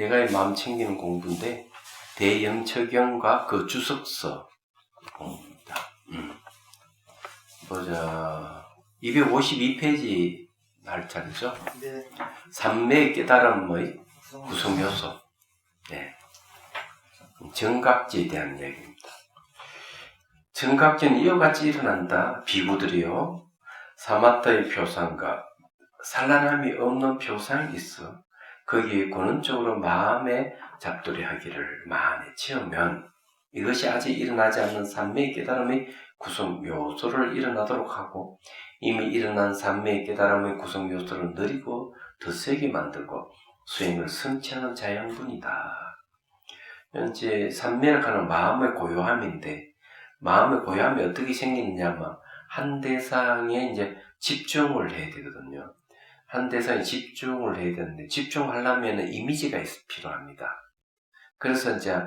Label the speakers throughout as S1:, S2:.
S1: 내가 이 마음 챙기는 공부인데 대영처경과 그 주석서 공부입니다. 보자. 252페이지 할 차례죠?
S2: 네.
S1: 삼매의 깨달음의 구성요소. 네. 정각지에 대한 얘기입니다. 정각지는 이와 같이 일어난다. 비구들이요. 사마타의 표상과 산란함이 없는 표상이 있어. 거기에 근원적으로 마음의 잡돌이 하기를 마음에 채우면 이것이 아직 일어나지 않는 삼매의 깨달음의 구성 요소를 일어나도록 하고 이미 일어난 삼매의 깨달음의 구성 요소를 느리고 더 세게 만들고 수행을 성취하는 자양분이다. 이제 삼매를 하는 마음의 고요함인데 마음의 고요함이 어떻게 생기느냐면 한 대상에 이제 집중을 해야 되거든요. 한 대상에 집중을 해야 되는데 집중하려면 이미지가 필요합니다. 그래서 이제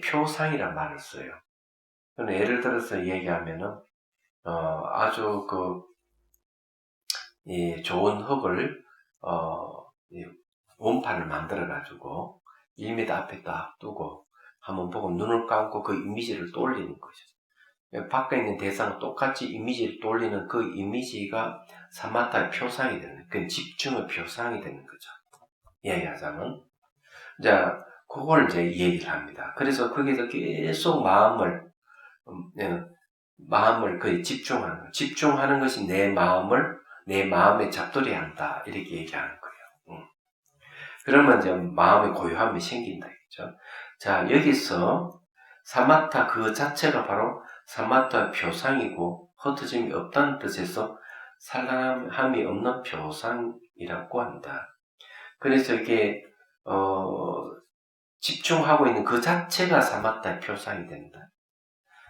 S1: 표상이란 말을 써요. 예를 들어서 얘기하면은 아주 좋은 흙을 원판을 만들어 가지고 1m 앞에 딱 두고 한번 보고 눈을 감고 그 이미지를 떠올리는 거죠. 밖에 있는 대상과 똑같이 이미지를 떠올리는 그 이미지가 사마타의 표상이 되는 거예요. 그건 집중의 표상이 되는 거죠. 얘기하자면 자, 그걸 이제 얘기를 합니다. 그래서 거기서 계속 마음을 거의 집중하는 거예요. 집중하는 것이 내 마음에 잡돌이 한다. 이렇게 얘기하는 거예요. 그러면 이제 마음의 고요함이 생긴다. 그죠? 자, 여기서 사마타 그 자체가 바로 사마타의 표상이고 흩어짐이 없다는 뜻에서 산란함이 없는 표상이라고 한다. 그래서 이게 집중하고 있는 그 자체가 사마타의 표상이 된다.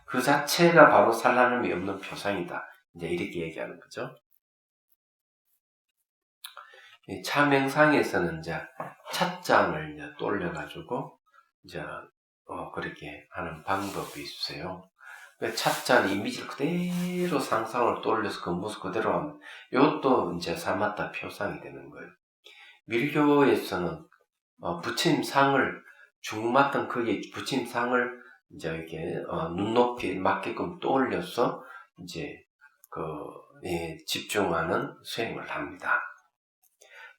S1: 그 자체가 바로 산란함이 없는 표상이다. 이제 이렇게 얘기하는 거죠. 이 차명상에서는 이제 찻잔을 이제 돌려가지고 이제 그렇게 하는 방법이 있어요. 찻잔 이미지를 그대로 상상을 돌려서 그 모습 그대로 하면 이것도 이제 사마타 표상이 되는 거예요. 밀교에서는 부침상을 중맞던 거기에 부침상을 이제 이렇게 눈높이에 맞게끔 떠올려서 이제 집중하는 수행을 합니다.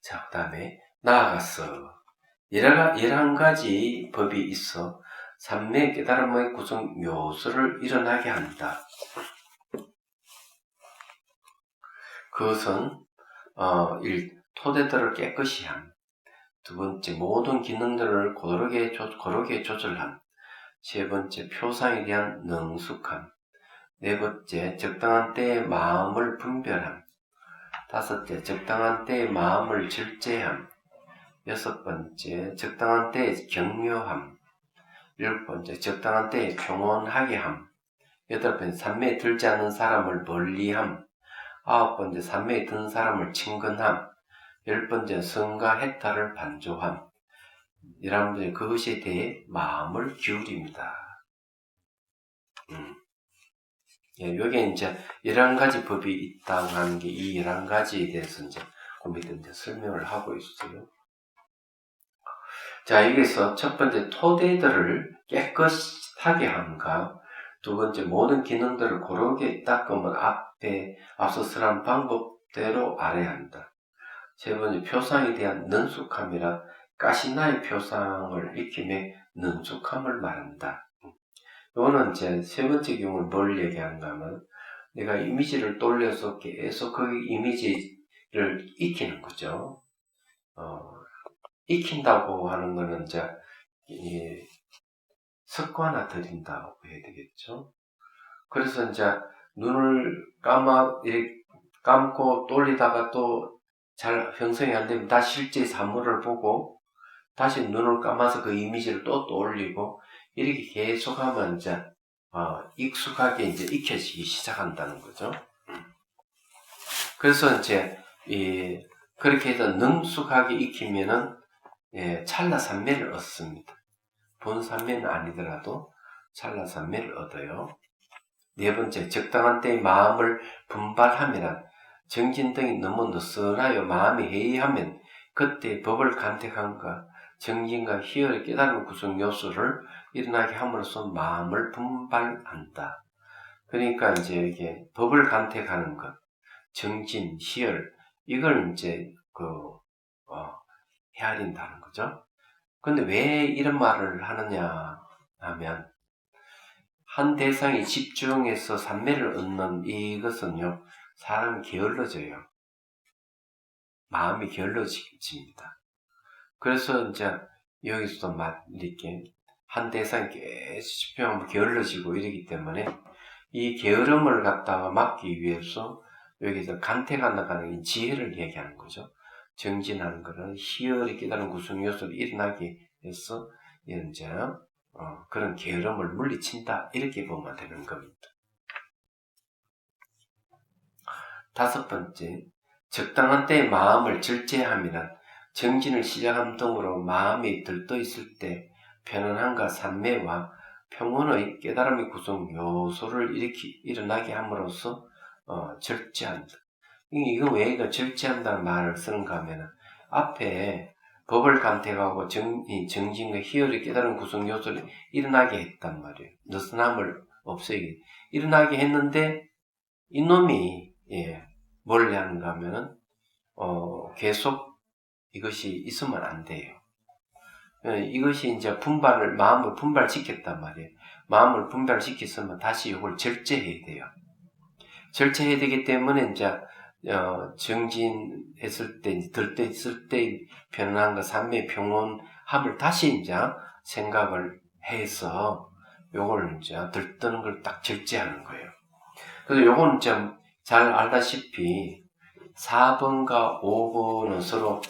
S1: 자, 그 다음에 나아가서 11가지 법이 있어 삼매 깨달음의 구성 요소를 일어나게 한다. 그것은 토대들을 깨끗이 함. 두 번째, 모든 기능들을 고르게 조절함. 세 번째, 표상에 대한 능숙함. 네 번째, 적당한 때에 마음을 분별함. 다섯째, 적당한 때에 마음을 절제함. 여섯 번째, 적당한 때에 격려함. 일곱 번째, 적당한 때에 평온하게 함. 여덟 번째, 삼매에 들지 않는 사람을 멀리함. 아홉 번째, 삼매에 든 사람을 친근함. 열 번째, 성과 해탈을 반조함. 11번째, 그것에 대해 마음을 기울입니다. 여기에 이제 11가지 법이 있다고 하는 게 이 11가지에 대해서 이제 그 밑에 이제 설명을 하고 있어요. 자, 여기서 첫 번째, 토대들을 깨끗하게 함과 두 번째, 모든 기능들을 고르게 닦으면 앞서 설한 방법대로 알아야 한다. 세 번째, 표상에 대한 능숙함이라 가시나의 표상을 익힘에 능숙함을 말한다. 이거는 이제 세 번째 경우는 뭘 얘기하는가 하면 내가 이미지를 돌려서 계속 그 이미지를 익히는 거죠. 익힌다고 하는 거는 이제 습관화들인다고 해야 되겠죠. 그래서 이제 눈을 감고 돌리다가 또 잘 형성이 안 되면 다시 실제 사물을 보고 다시 눈을 감아서 그 이미지를 또 떠올리고 이렇게 계속하면 이제 익숙하게 이제 익혀지기 시작한다는 거죠. 그래서 이제 그렇게 해서 능숙하게 익히면은 찰나 삼매를 얻습니다. 본 삼매는 아니더라도 찰나 삼매를 얻어요. 네 번째, 적당한 때에 마음을 분발하면 정진 등이 너무 느슨하여 마음이 해이하면 그때 법을 간택한가 정진과 희열의 깨달은 구성 요소를 일어나게 함으로써 마음을 분발한다. 그러니까 이제 이게 법을 간택하는 것, 정진, 희열, 이걸 이제 헤아린다는 거죠. 근데 왜 이런 말을 하느냐 하면, 한 대상에 집중해서 삼매를 얻는 이것은요, 사람이 게을러져요. 마음이 게을러집니다. 그래서 이제 여기서도 이렇게 한 대상에 계속 집중하면 게을러지고 이러기 때문에 이 게으름을 갖다가 막기 위해서 여기서 간택하 나가는 지혜를 얘기하는 거죠. 정진하는 것은 희열이 깨달은 구성 요소를 일어나게 해서 이제 그런 게으름을 물리친다, 이렇게 보면 되는 겁니다. 다섯 번째, 적당한 때에 마음을 절제함이란 정진을 시작함 등으로 마음이 들떠 있을 때 편안함과 산매와 평온의 깨달음의 구성 요소를 일어나게 함으로써 절제한다. 이거 왜 절제한다는 말을 쓰는가 하면, 앞에 법을 간택하고 정진과 희열의 깨달은 구성 요소를 일어나게 했단 말이에요. 느슨함을 없애기 일어나게 했는데, 이놈이 뭘 하는가 하면은 계속 이것이 있으면 안 돼요. 이것이 이제 마음을 분발시켰단 말이에요. 마음을 분발시켰으면 다시 이걸 절제해야 돼요. 절제해야 되기 때문에 이제 정진했을 때, 들떠 있을 때 편안함과 산매 평온함을 다시 이제 생각을 해서 요걸 이제 들뜨는 걸 딱 절제하는 거예요. 그래서 요건 좀 잘 알다시피 4번과 5번은 서로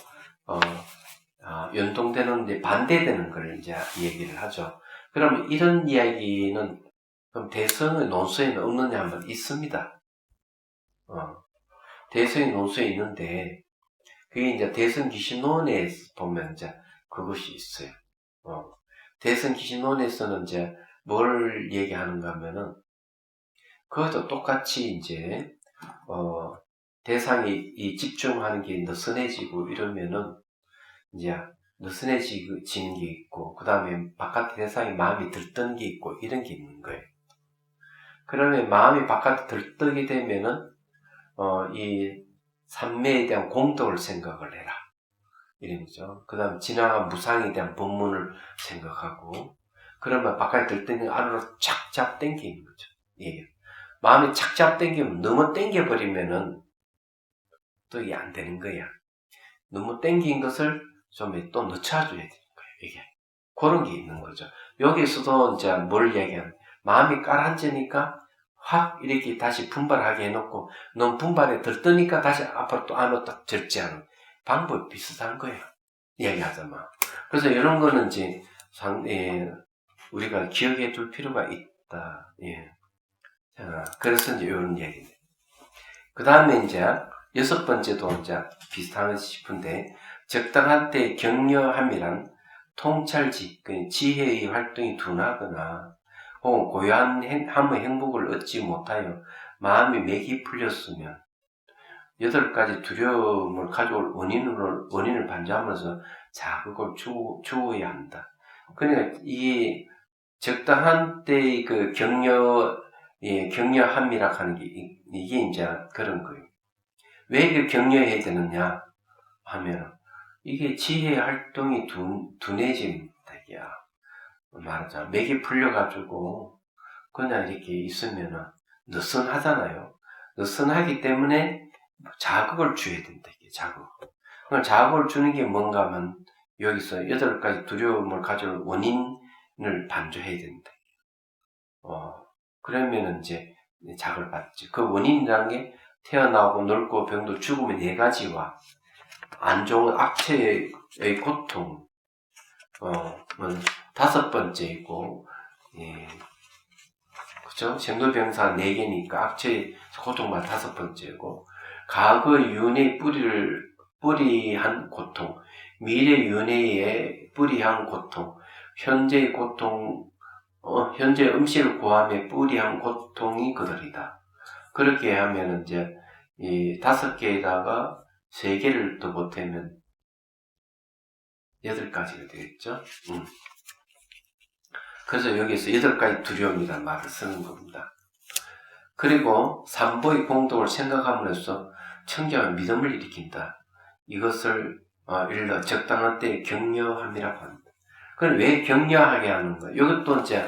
S1: 연동되는데 반대되는 걸 이제 얘기를 하죠. 그러면 이런 이야기는 그럼 대성의 논수에는 없느냐 하면 있습니다. 대성의 논수에 있는데, 그게 이제 대성귀신론에 보면 이제 그것이 있어요. 대성귀신론에서는 이제 뭘 얘기하는가 하면은, 그것도 똑같이 이제 대상이 집중하는 게 느슨해지고 이러면은 이제 느슨해지는 게 있고, 그 다음에 바깥 대상이 마음이 들뜬 게 있고, 이런 게 있는 거예요. 그러면 마음이 바깥에 들뜨게 되면은 이 삼매에 대한 공덕을 생각을 해라, 이런 거죠. 그 다음 지나간 무상에 대한 법문을 생각하고, 그러면 바깥에 들뜬 게 안으로 착 땡기는 거죠. 예. 마음이 착 땡기면, 너무 땡겨버리면은 또 이게 안 되는 거야. 너무 땡긴 것을 좀 또 늦춰줘야 되는 거예요, 이게. 그런 게 있는 거죠. 여기서도 이제 뭘 얘기하는, 마음이 깔아앉으니까 확 이렇게 다시 분발하게 해놓고, 너무 분발에 들뜨니까 다시 앞으로 또 안으로 딱 절제하는 방법이 비슷한 거예요. 이야기하자면. 그래서 이런 거는 이제 우리가 기억해 둘 필요가 있다. 예. 자, 그래서 이제 이런 얘기네. 그 다음에 이제 여섯 번째도 이제 비슷한 싶은데, 적당한 때 격려함이란 통찰지, 지혜의 활동이 둔하거나 혹은 고요한 함의 행복을 얻지 못하여 마음이 맥이 풀렸으면 8가지 두려움을 가져올 원인을 반조하면서 자극을 주어야 한다. 그러니까 이 적당한 때의 그 격려함이라 하는 게 이게 이제 그런 거예요. 왜 이게 격려해야 되느냐 하면, 이게 지혜 활동이 둔해집니다. 말하자면 맥이 풀려가지고 그냥 이렇게 있으면은 느슨하잖아요. 느슨하기 때문에 자극을 줘야 된다. 이게 자극을 주는 게 뭔가 하면, 여기서 8가지 두려움을 가져올 원인을 반조해야 된다. 그러면은 이제 자극을 받지. 그 원인이라는 게 태어나고 늙고 병도 죽음의 4가지와 안 좋은 악체의 고통, 5번째이고, 그죠? 생로병사 4개니까 악체의 고통만 5번째고, 과거 윤회의 뿌리한 고통, 미래 윤회의 뿌리한 고통, 현재의 고통, 현재 음식을 구함에 뿌리한 고통이 그들이다. 그렇게 하면 이제 이 5개에다가 3개를 더 보태면 8가지가 되겠죠. 그래서 여기서 8가지 두려움이라는 말을 쓰는 겁니다. 그리고 삼보의 공덕을 생각함으로써 청정한 믿음을 일으킨다. 이것을 일러 적당한 때에 격려함이라고 합니다. 그럼 왜 격려하게 하는가? 이것도 이제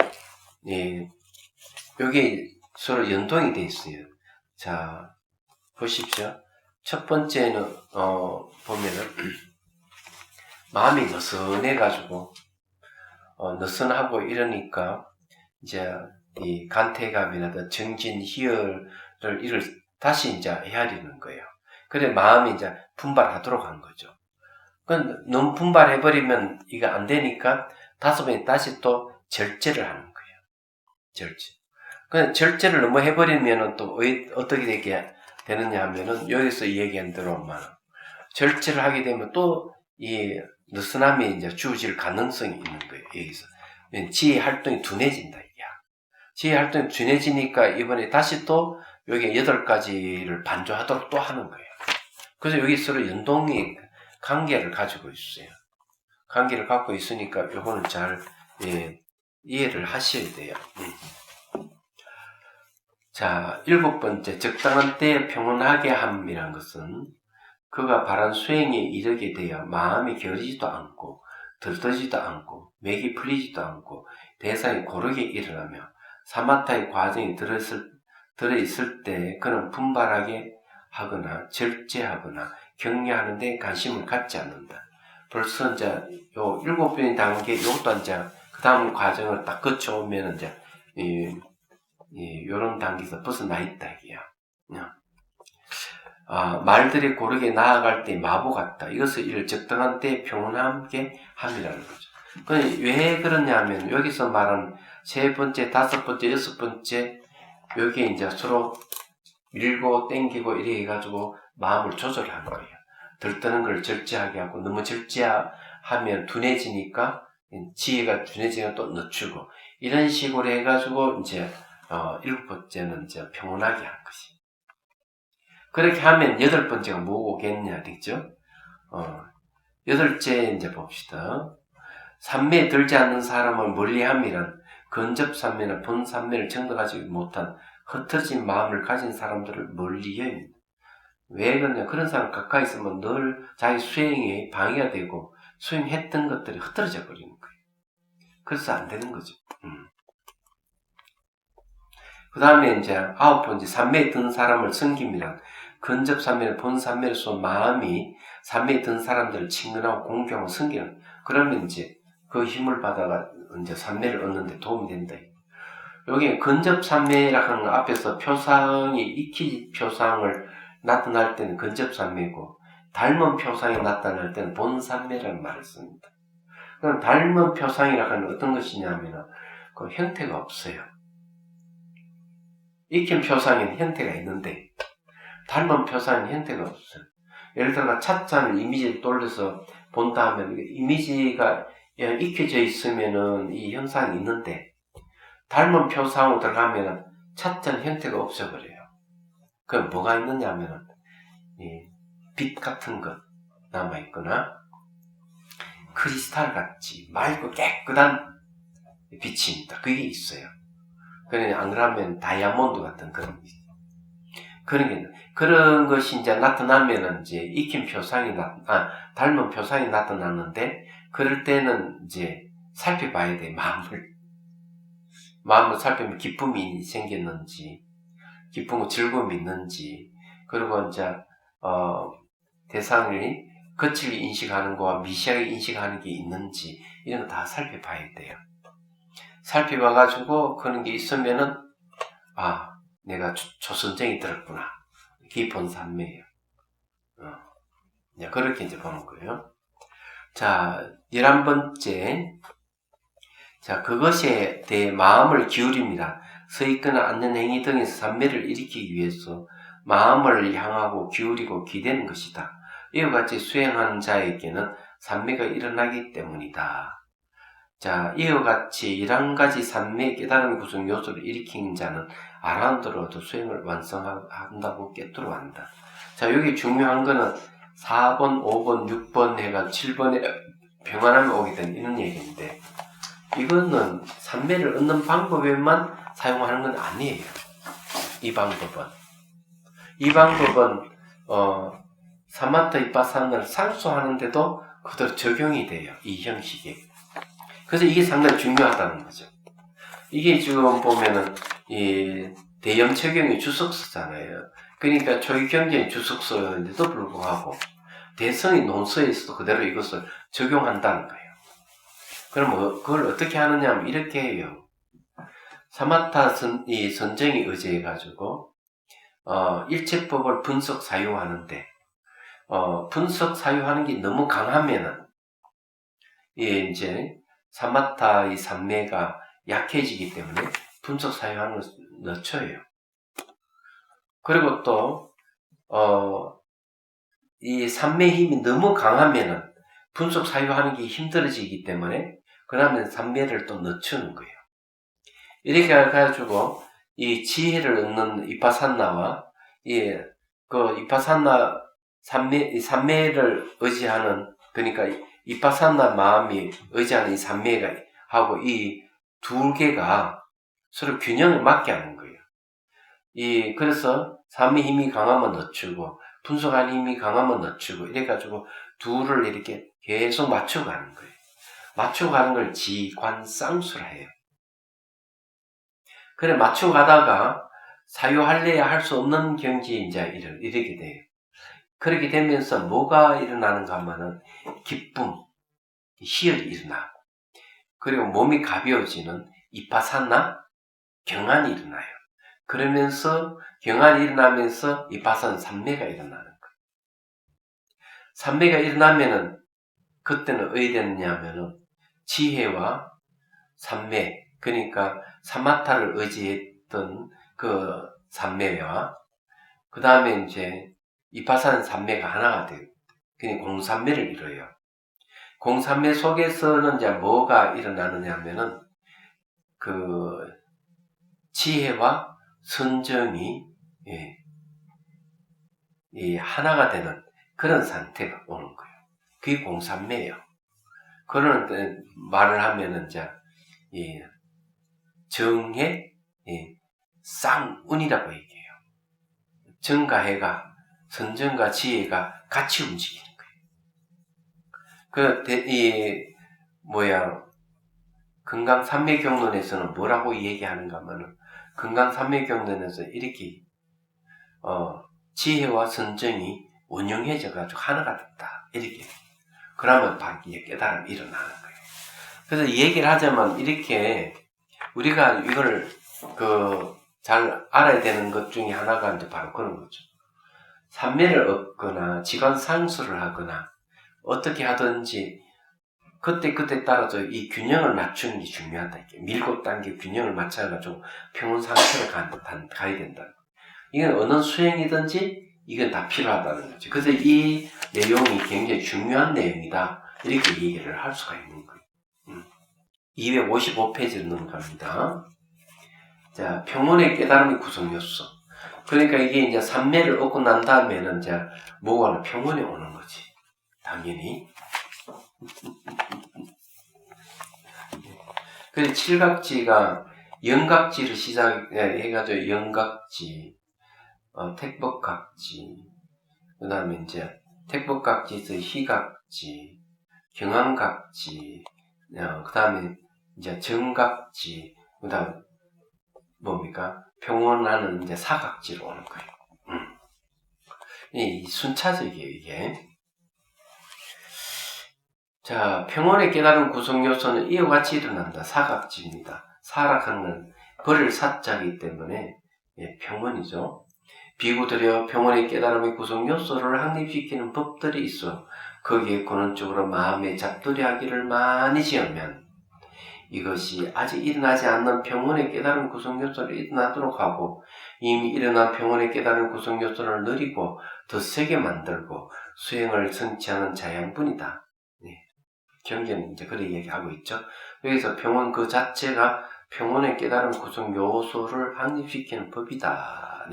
S1: 여기 서로 연동이 되어 있어요. 자, 보십시오. 첫 번째는 보면은 마음이 느슨해가지고 느슨하고 이러니까 이제 이 간태감이나 정진 희열을 이를 다시 이제 헤아리는 거예요. 그래 마음이 이제 분발하도록 한 거죠. 너무 분발해버리면 이거 안 되니까 5번이 다시 또 절제를 하는 거예요. 절제. 절제를 너무 해버리면은 또 어떻게 되느냐 하면은 여기서 얘기한 대로 절제를 하게 되면 또 이 느슨함이 이제 주어질 가능성이 있는 거예요. 여기서 지혜 활동이 둔해진다. 지혜 활동이 둔해지니까 이번에 다시 또 여기 8가지를 반조하도록 또 하는 거예요. 그래서 여기 서로 연동이 관계를 가지고 있어요. 관계를 갖고 있으니까 요거는 잘 이해를 하셔야 돼요. 자, 7번째 적당한 때에 평온하게 함이란 것은 그가 바란 수행에 이르게 되어 마음이 게으르지도 않고 들떠지도 않고 맥이 풀리지도 않고 대상이 고르게 일어나며 사마타의 과정이 들어있을 때 그는 분발하게 하거나 절제하거나 격려하는 데 관심을 갖지 않는다. 벌써 이제 요 7번의 단계, 요것도 이제 그 다음 과정을 딱 거쳐오면 이제 요런 단계에서 벗어나 있다 이게야. 말들이 고르게 나아갈 때 마보 같다. 이것을 이를 적당한 때에 평온함게 함이라는 거죠. 왜 그러냐면 여기서 말한 3번째, 5번째, 6번째 여기에 이제 서로 밀고 땡기고 이래 해가지고 마음을 조절하는 거예요. 들뜨는 걸 절제하게 하고 너무 절제하면 둔해지니까 지혜가 둔해지면 또 늦추고 이런 식으로 해가지고 이제 7번째는 이제 평온하게 한 것이. 그렇게 하면 8번째가 뭐겠냐 되죠? 8째 이제 봅시다. 삼매에 들지 않는 사람을 멀리함이란 근접삼매나 본삼매를 정독하지 못한 흩어진 마음을 가진 사람들을 멀리해입니다. 왜 그러냐? 그런 사람 가까이 있으면 늘 자기 수행에 방해가 되고 수행했던 것들이 흩어져 버리는 거예요. 그래서 안 되는 거죠. 그 다음에 이제 9번째 삼매에 든 사람을 섬김이란 근접삼매를 본삼매로서 마음이 삼매에 든 사람들을 친근하고 공경하고 섬기는 그러면 이제 그 힘을 받아가 이제 삼매를 얻는 데 도움이 된다. 여기 근접삼매라는 앞에서 표상이 익히 표상을 나타날 때는 근접삼매고 닮은 표상이 나타날 때는 본삼매라는 말을 씁니다. 그럼 닮은 표상이라고 하는 어떤 것이냐면 그 형태가 없어요. 익힌 표상에는 형태가 있는데 닮은 표상에는 형태가 없어요. 예를 들어 찻잔을 이미지를 돌려서 본다 하면 이미지가 익혀져 있으면은 이 형상이 있는데 닮은 표상으로 들어가면은 찻잔 형태가 없어버려요. 그럼 뭐가 있느냐 하면은 빛 같은 것 남아있거나 크리스탈 같이 맑고 깨끗한 빛입니다. 그게 있어요. 그러니 안 그러면 다이아몬드 같은 그런 것이 이제 나타나면은 이제 익힌 표상이 닮은 표상이 나타났는데 그럴 때는 이제 살펴봐야 돼. 마음을 살펴보면 기쁨이 생겼는지 기쁨과 즐거움이 있는지 그리고 이제 대상을 거칠게 인식하는 거와 미시하게 인식하는 게 있는지 이런 거 다 살펴봐야 돼요. 살펴봐가지고 그런 게 있으면은 내가 조선정이 들었구나. 깊은 삼매예요. 그렇게 이제 보는 거예요. 자, 11번째. 자, 그것에 대해 마음을 기울입니다. 서 있거나 앉는 행위 등에서 삼매를 일으키기 위해서 마음을 향하고 기울이고 기대는 것이다. 이와 같이 수행하는 자에게는 삼매가 일어나기 때문이다. 자, 이와 같이 11가지 삼매의 깨달음 구성 요소를 일으킨 자는 아라한트로도 수행을 완성한다고 깨뜨려 한다. 자, 여기 중요한 거는 4번, 5번, 6번 해가 7번에 평안함이 오게 된 이런 얘기인데, 이거는 삼매를 얻는 방법에만 사용하는 건 아니에요. 이 방법은 사마타 이빠사나를 상수하는데도 그대로 적용이 돼요. 이 형식이. 그래서 이게 상당히 중요하다는 거죠. 이게 지금 보면은 이 대염체경이 주석서잖아요. 그러니까 초기경전이 주석서인데도 불구하고 대성이 논서에서도 그대로 이것을 적용한다는 거예요. 그럼 그걸 어떻게 하느냐 하면 이렇게 해요. 사마타 이 선정이 의지해가지고 일체법을 분석 사유하는데 분석 사유하는 게 너무 강하면은 이제 사마타 이 삼매가 약해지기 때문에 분석 사유하는 걸 늦춰요. 그리고 또 이 삼매의 힘이 너무 강하면은 분석 사유하는 게 힘들어지기 때문에 그 다음에 삼매를 또 늦추는 거예요. 이렇게 해가지고 이 지혜를 얻는 이파산나와 이파산나 삼매를 의지하는, 그러니까 이파산나 마음이 의지하는 이 삼매가 하고 이 두 개가 서로 균형을 맞게 하는 거예요. 그래서 삼매 힘이 강하면 늦추고 분석하는 힘이 강하면 늦추고 이래가지고 둘을 이렇게 계속 맞춰가는 거예요. 맞춰가는 걸 지관쌍수라 해요. 그래 맞춰가다가 사유할래야 할 수 없는 경지에 이제 이르게 돼요. 그렇게 되면서 뭐가 일어나는가 하면은 기쁨, 희열이 일어나고, 그리고 몸이 가벼워지는 이파산나, 경안이 일어나요. 그러면서 경안이 일어나면서 이파산 삼매가 일어나는 거예요. 삼매가 일어나면은 그때는 어디 되느냐면은 지혜와 삼매, 그러니까 사마타를 의지했던 그 삼매와 그 다음에 이제 이파산 삼매가 하나가 돼요. 그냥 공삼매를 이뤄요. 공삼매 속에서는 이제 뭐가 일어나느냐 하면은 그 지혜와 선정이 하나가 되는 그런 상태가 오는 거예요. 그게 공삼매예요. 그런 말을 하면은 이제 정해 쌍운이라고 얘기해요. 정과 해가, 선정과 지혜가 같이 움직이는 거예요. 건강삼매경론에서는 뭐라고 얘기하는가 하면은, 건강삼매경론에서 이렇게 지혜와 선정이 원용해져가지고 하나가 됐다, 이렇게. 그러면 바뀌게 깨달음이 일어나는 거예요. 그래서 이 얘기를 하자면 이렇게 우리가 이걸 잘 알아야 되는 것 중에 하나가 이제 바로 그런 거죠. 삼매를 얻거나 지관상수를 하거나 어떻게 하든지 그때 따라서 이 균형을 맞추는 게 중요하다. 이렇게 밀고 당겨 균형을 맞춰가지고 평온 상태로 가야 된다. 이건 어느 수행이든지 이건 다 필요하다는 거죠. 그래서 이 내용이 굉장히 중요한 내용이다, 이렇게 얘기를 할 수가 있는 거예요. 255페이지로 넘어갑니다. 자, 평온의 깨달음의 구성요소. 그러니까 이게 이제 삼매를 얻고 난 다음에는 이제 뭐가 평온이 오는 거지. 당연히. 그래서 칠각지가 영각지를 시작해가지고 영각지, 택법각지, 그 다음에 이제 택법각지에서 희각지, 경항각지, 그 다음에 이제 정각지, 그 다음 뭡니까? 평온하는 이제 사각지로 오는 거예요. 이 순차적이에요, 이게. 자, 평온의 깨달은 구성 요소는 이와 같이 일어난다. 사각지입니다. 사락하는 건 버릴 사자이기 때문에 평온이죠. 비구들여 평온의 깨달음의 구성 요소를 확립시키는 법들이 있어 거기에 근원적으로 마음의 잡돌이 하기를 많이 지으면 이것이 아직 일어나지 않는 평온의 깨달은 구성 요소를 일어나도록 하고 이미 일어난 평온의 깨달은 구성 요소를 느리고 더 세게 만들고 수행을 성취하는 자양분이다. 경전은 이제 그렇게 얘기하고 있죠. 여기서 평온 그 자체가 평온의 깨달은 구성 요소를 확립시키는 법이다.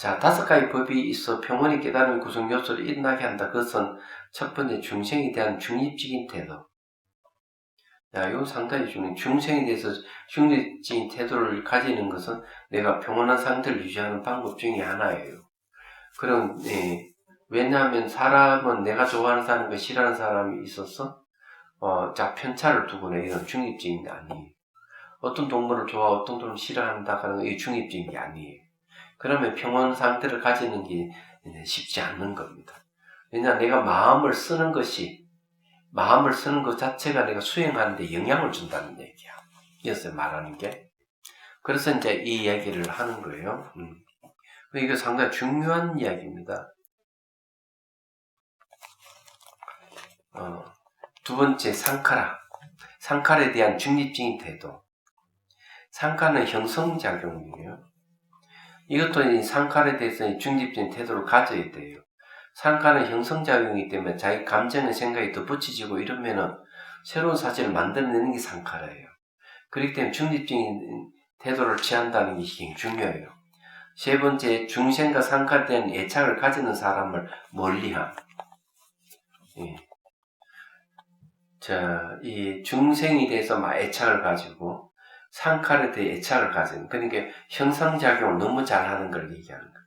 S1: 자, 5가지 법이 있어 평온이 깨달음의 구성 요소를 일어나게 한다. 그것은 첫 번째 중생에 대한 중립적인 태도. 야, 이거 상당히 중요해. 중생에 대해서 중립적인 태도를 가지는 것은 내가 평온한 상태를 유지하는 방법 중에 하나예요. 그럼, 왜냐하면 사람은 내가 좋아하는 사람과 싫어하는 사람이 있어서, 자, 편차를 두거나 이런 중립적인 게 아니에요. 어떤 동물을 좋아하고 어떤 동물을 싫어한다 하는 게 중립적인 게 아니에요. 그러면 평온 상태를 가지는 게 쉽지 않는 겁니다. 왜냐, 내가 마음을 쓰는 것 자체가 내가 수행하는데 영향을 준다는 얘기야. 이어서 말하는 게. 그래서 이제 이 얘기를 하는 거예요. 이거 상당히 중요한 이야기입니다. 두 번째, 상카라. 상카라에 대한 중립적인 태도. 상카는 형성작용이에요. 이것도 이 상카라에 대해서 중립적인 태도를 가져야 돼요. 상카는 형성작용이기 때문에 자기 감정의 생각이 덧붙여지고 이러면은 새로운 사실을 만들어내는 게 상카라예요. 그렇기 때문에 중립적인 태도를 취한다는 게 굉장히 중요해요. 세 번째, 중생과 상카에 대한 애착을 가지는 사람을 멀리함. 자, 이 중생에 대해서 막 애착을 가지고 상카에 대해 애착을 가지는, 그러니까 형상작용을 너무 잘하는 걸 얘기하는 거예요.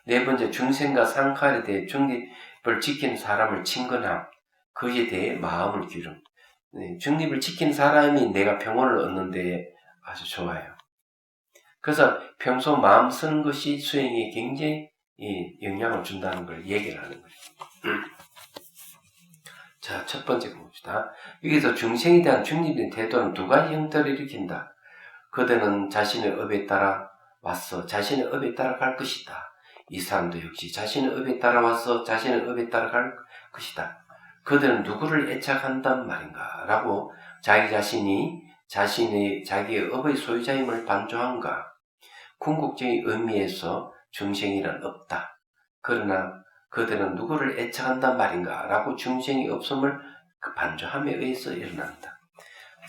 S1: 네 번째, 중생과 상카에 대해 중립을 지키는 사람을 친근함, 거기에 대해 마음을 기름. 중립을 지키는 사람이 내가 평온을 얻는 데 아주 좋아요. 그래서 평소 마음 쓰는 것이 수행에 굉장히 영향을 준다는 걸 얘기를 하는 거예요. 자, 첫 번째 봅시다. 여기서 중생에 대한 중립적인 태도는 두 가지 형태를 일으킨다. 그들은 자신의 업에 따라 왔어 자신의 업에 따라 갈 것이다. 이 사람도 역시 자신의 업에 따라 와서 자신의 업에 따라 갈 것이다. 그들은 누구를 애착한단 말인가? 라고 자기 자신이 자기의 업의 소유자임을 반조한가? 궁극적인 의미에서 중생이란 없다. 그러나 그들은 누구를 애착한단 말인가? 라고 중생이 없음을 그 반조함에 의해서 일어난다.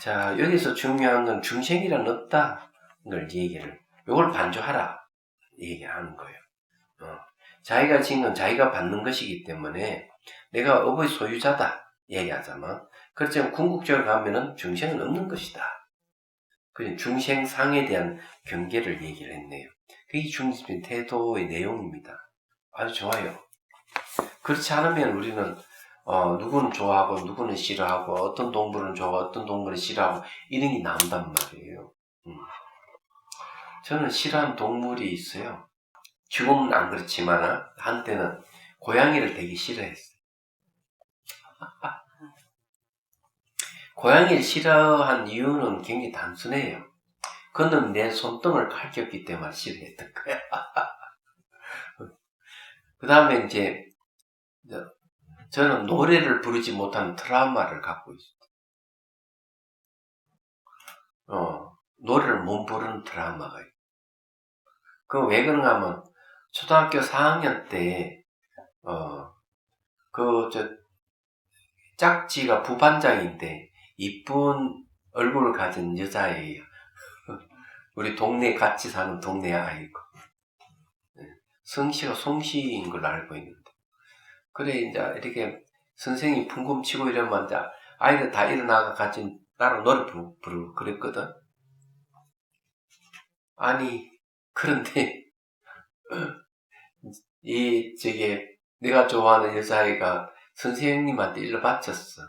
S1: 자, 여기서 중요한 건 중생이란 없다. 요걸 반조하라. 얘기하는 거예요. 자기가 지은 건 자기가 받는 것이기 때문에 내가 업의 소유자다. 얘기하자면. 그렇지만 궁극적으로 가면은 중생은 없는 것이다. 그 중생상에 대한 경계를 얘기를 했네요. 그게 중립적인 태도의 내용입니다. 아주 좋아요. 그렇지 않으면 우리는 누구는 좋아하고 누구는 싫어하고 어떤 동물은 좋아하고 어떤 동물은 싫어하고 이런 게 나온단 말이에요. 저는 싫어하는 동물이 있어요. 지금은 안 그렇지만 한때는 고양이를 되게 싫어했어요. 고양이를 싫어한 이유는 굉장히 단순해요. 그는 내 손등을 갈겼기 때문에 싫어했던 거야. 그 다음에 이제 저는 노래를 부르지 못하는 트라우마를 갖고 있어요. 노래를 못 부르는 트라우마가 있어요. 그 왜 그런가 하면 초등학교 4학년 때 짝지가 부반장인데 이쁜 얼굴을 가진 여자예요. 우리 동네에 같이 사는 동네 아이고. 성씨가 송씨인 걸로 알고 있는데. 그래, 이제 이렇게 선생님이 풍금 치고 이러면 이제 아이들 다 일어나가 같이 나랑 노래 부르고 그랬거든. 아니, 그런데, 내가 좋아하는 여자아이가 선생님한테 일러 바쳤어.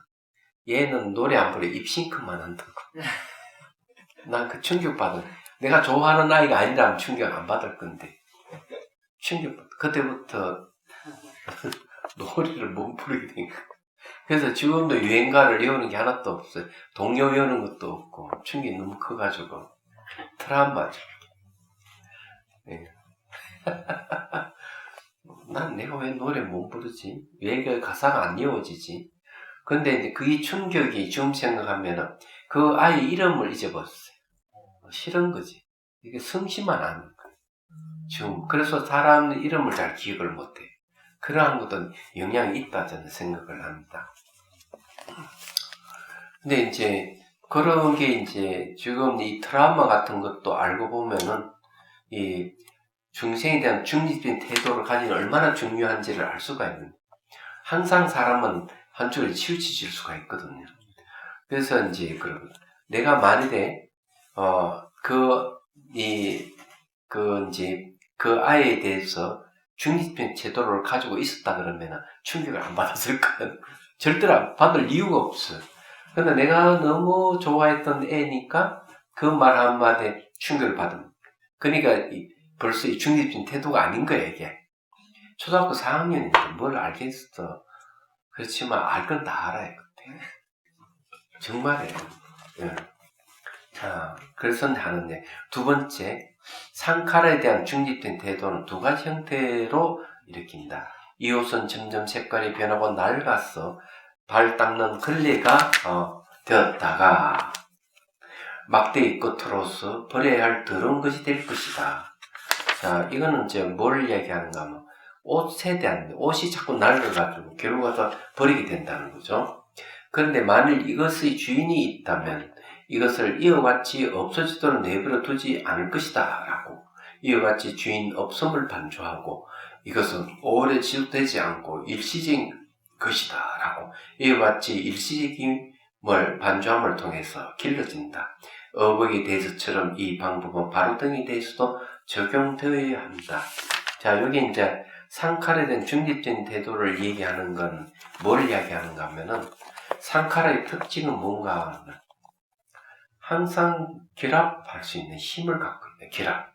S1: 얘는 노래 안 부르고 입싱크만 한다고. 난 그 충격받은, 내가 좋아하는 아이가 아니라면 충격 안 받을 건데. 그때부터 노래를 못 부르게 된 거야. 그래서 지금도 유행가를 외우는 게 하나도 없어요. 동요 외우는 것도 없고, 충격이 너무 커가지고, 트라우마죠. 네. 난 내가 왜 노래 못 부르지? 왜 그 가사가 안 이어지지? 근데 이제 그 충격이 지금 생각하면은 그 아이 이름을 잊어버렸어요. 싫은 거지. 이게 성씨만 아는 거예요. 지금 그래서 사람 이름을 잘 기억을 못해. 그러한 것도 영향이 있다 저는 생각을 합니다. 근데 이제 그런 게 이제 지금 이 트라우마 같은 것도 알고 보면은 이 중생에 대한 중립적인 태도를 가지는 얼마나 중요한지를 알 수가 있는. 항상 사람은 한쪽에 치우쳐질 수가 있거든요. 그래서 이제 내가 만일에 그 아이에 대해서 중립적인 태도를 가지고 있었다 그러면 충격을 안 받았을 거예요. 절대로 받을 이유가 없어요. 근데 내가 너무 좋아했던 애니까 그 말 한마디에 충격을 받은. 그러니까 벌써 이 중립적인 태도가 아닌 거야, 이게. 초등학교 4학년인데 뭘 알겠어. 그렇지만 알 건 다 알아요, 그때. 정말이에요. 예. 자, 그래서 하는데, 두 번째, 상카라에 대한 중립된 태도는 두 가지 형태로 일으킨다. 이 옷은 점점 색깔이 변하고 낡아서 발 닦는 걸레가 되었다가 막대기 끝으로서 버려야 할 더러운 것이 될 것이다. 자, 이거는 이제 뭘 얘기하는가 하면 옷에 대한, 옷이 자꾸 낡아가지고 결국 와서 버리게 된다는 거죠. 그런데 만일 이것의 주인이 있다면 이것을 이어같이 없어지도록 내버려 두지 않을 것이다 라고, 이어같이 주인 없음을 반주하고 이것은 오래 지속되지 않고 일시적인 것이다 라고, 이어같이 일시적임을 반주함을 통해서 길러진다. 어복에 대해서처럼 이 방법은 바로등에 대해서도 적용되어야 한다. 자, 여기 이제 상칼에 대한 중립적인 태도를 얘기하는 건 뭘 이야기하는가 하면은, 상칼의 특징은 뭔가 하면 항상 결합할 수 있는 힘을 갖고 있는 결합.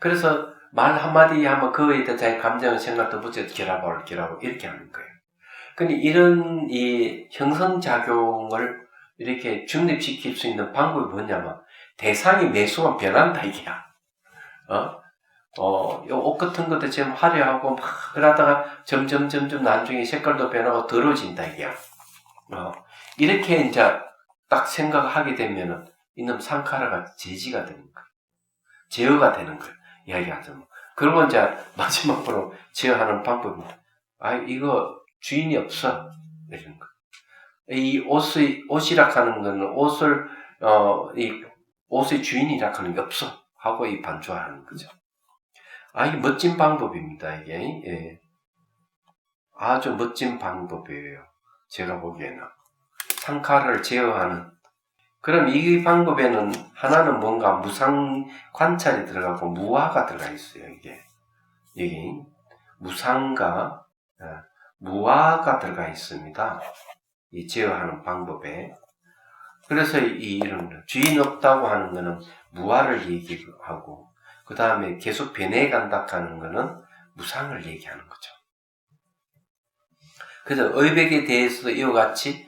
S1: 그래서 말 한마디 하면 그거에 대해 자기 감정을 생각도 붙여서 결합하고 이렇게 하는 거예요. 근데 이런 이 형성작용을 이렇게 중립시킬 수 있는 방법이 뭐냐면, 대상이 매수만 변한다, 이게야. 옷 같은 것도 지금 화려하고 막 그러다가 점점 나중에 색깔도 변하고 더러워진다, 이게야. 이렇게 이제 딱 생각하게 되면은 이놈 상카라가 제지가 되는 거예요. 제어가 되는 거예요. 이야기하자면. 그리고 이제 마지막으로 제어하는 방법입니다. 이거 주인이 없어. 이런 거. 이 옷이라 하는 거는 이 옷의 주인이라 하는 게 없어. 하고 이 반주하는 거죠. 이게 멋진 방법입니다, 이게. 예. 아주 멋진 방법이에요. 제가 보기에는. 상카를 제어하는. 그럼 이 방법에는 하나는 뭔가 무상 관찰이 들어가고 무화가 들어가 있어요, 이게. 여기. 무상과 무화가 들어가 있습니다. 이 제어하는 방법에. 그래서 이런 주인 없다고 하는 거는 무화를 얘기하고, 그 다음에 계속 변해간다 하는 거는 무상을 얘기하는 거죠. 그래서 의백에 대해서도 이와 같이